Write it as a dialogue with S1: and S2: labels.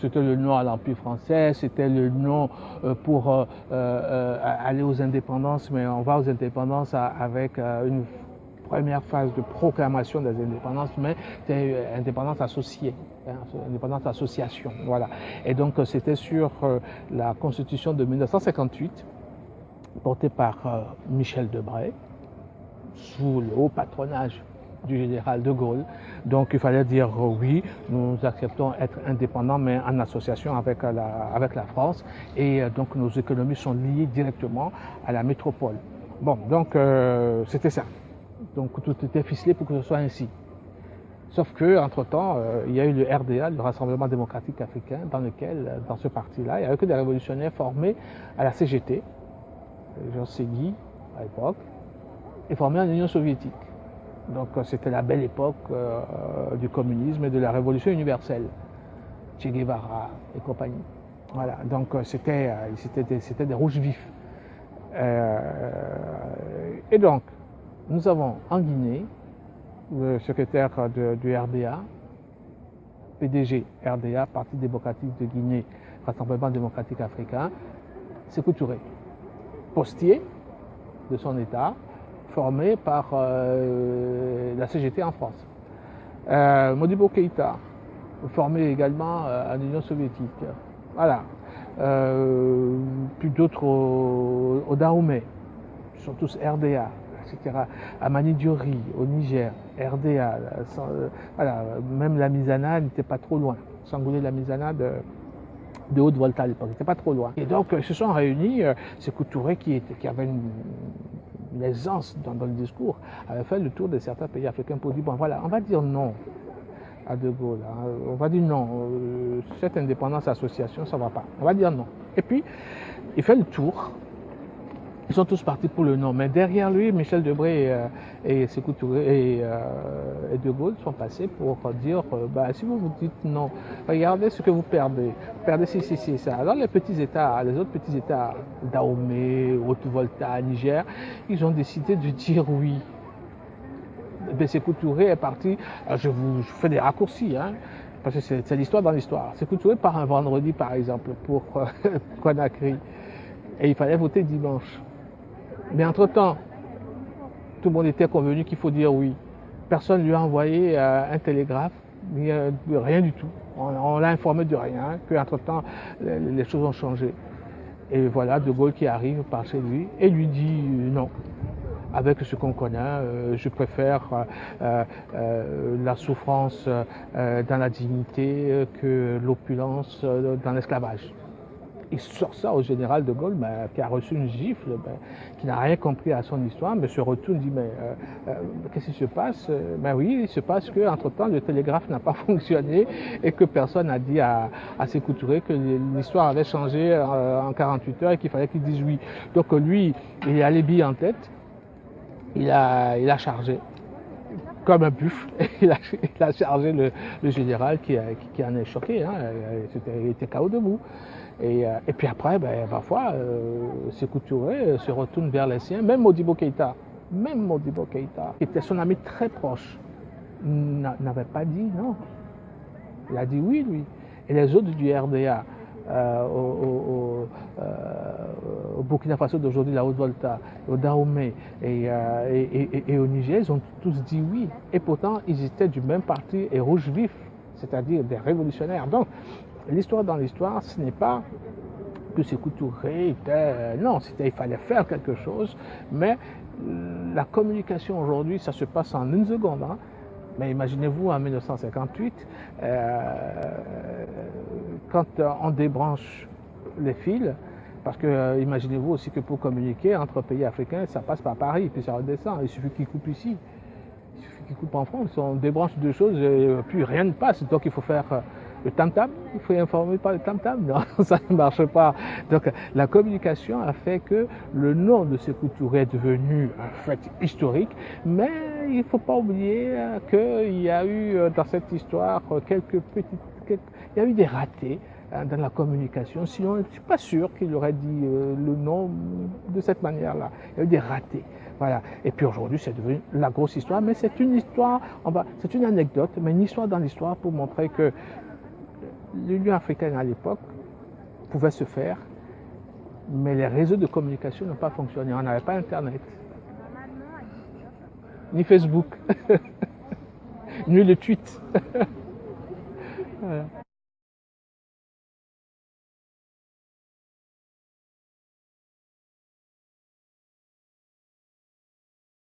S1: C'était le nom à l'Empire français, c'était le nom pour aller aux indépendances, mais on va aux indépendances avec une première phase de proclamation des indépendances, mais c'était indépendance associée, hein, indépendance association, voilà. Et donc c'était sur la Constitution de 1958, portée par Michel Debré, sous le haut patronage du général de Gaulle. Donc il fallait dire oui, nous acceptons être indépendants mais en association avec la France et donc nos économies sont liées directement à la métropole. Bon, donc c'était ça. Donc tout était ficelé pour que ce soit ainsi. Sauf que entre-temps, il y a eu le RDA, le Rassemblement démocratique africain, dans ce parti-là, il n'y avait que des révolutionnaires formés à la CGT, Jean Segui à l'époque, et formés en Union soviétique. Donc c'était la belle époque du communisme et de la révolution universelle. Che Guevara et compagnie. Voilà, donc c'était des rouges vifs. Et donc, nous avons en Guinée le secrétaire du RDA, PDG RDA, Parti démocratique de Guinée, Rassemblement démocratique africain, Sékou Touré, postier de son État, formé par la CGT en France. Modibo Keïta, formé également en Union soviétique. Voilà. Puis d'autres au Dahomey, ils sont tous RDA, etc. Amani Diori au Niger, RDA. Voilà. Même la Mizana n'était pas trop loin. Sangoulé la Mizana de Haute-Volta à l'époque, n'était pas trop loin. Et donc ils se sont réunis, Sékou Touré qui avait une aisance dans le discours, avait fait le tour de certains pays africains pour dire, bon voilà, on va dire non à De Gaulle, hein. On va dire non, cette indépendance association, ça ne va pas, on va dire non. Et puis, il fait le tour, ils sont tous partis pour le non, mais derrière lui, Michel Debré et Sékou Touré et De Gaulle sont passés pour dire, si vous vous dites non, regardez ce que vous perdez. Vous perdez si, ça. Alors les petits États, les autres petits États, Dahomey, Haute-Volta, Niger, ils ont décidé de dire oui. Sékou Touré est parti, je vous fais des raccourcis, hein, parce que c'est l'histoire dans l'histoire. Sékou Touré part un vendredi par exemple pour Conakry, et il fallait voter dimanche. Mais entre-temps, tout le monde était convenu qu'il faut dire oui. Personne ne lui a envoyé un télégraphe, rien du tout. On l'a informé de rien, qu'entre-temps, les choses ont changé. Et voilà, De Gaulle qui arrive par chez lui et lui dit non. Avec ce qu'on connaît, je préfère la souffrance dans la dignité que l'opulence dans l'esclavage. Il sort ça au général de Gaulle, qui a reçu une gifle, qui n'a rien compris à son histoire, mais se retourne et dit, qu'est-ce qui se passe? Oui, il se passe qu'entre-temps, le télégraphe n'a pas fonctionné et que personne n'a dit à Sékou Touré que l'histoire avait changé en 48 heures et qu'il fallait qu'il dise oui. Donc lui, il a les billes en tête, il a chargé. Comme un buffle, il a chargé le général qui en est choqué, hein, il était KO debout. Et puis après, parfois, Sékou Touré se retourne vers les siens, même Modibo Keïta, qui était son ami très proche, n'avait pas dit non. Il a dit oui, lui. Et les autres du RDA, au Burkina Faso d'aujourd'hui, la Haute-Volta, au Dahomey et au Niger, ils ont tous dit oui. Et pourtant, ils étaient du même parti et rouge vif, c'est-à-dire des révolutionnaires. Donc, l'histoire dans l'histoire, ce n'est pas que Sékou Touré était... non, il fallait faire quelque chose, mais la communication aujourd'hui, ça se passe en une seconde. Hein. Mais imaginez-vous en 1958, quand on débranche les fils, parce que imaginez-vous aussi que pour communiquer entre pays africains, ça passe par Paris, puis ça redescend, il suffit qu'ils coupent ici. Il suffit qu'ils coupent en France, on débranche deux choses et puis rien ne passe, donc il faut faire... le tam-tam, il faut informer par le tam-tam, non, ça ne marche pas. Donc la communication a fait que le nom de Sékou Touré est devenu un fait historique, mais il ne faut pas oublier qu'il y a eu dans cette histoire il y a eu des ratés dans la communication, sinon je ne suis pas sûr qu'il aurait dit le nom de cette manière-là. Il y a eu des ratés. Voilà. Et puis aujourd'hui, c'est devenu la grosse histoire, mais c'est une histoire, c'est une anecdote, mais une histoire dans l'histoire pour montrer que l'Union africaine à l'époque pouvait se faire, mais les réseaux de communication n'ont pas fonctionné. On n'avait pas Internet, ni Facebook, ni le tweet. Voilà.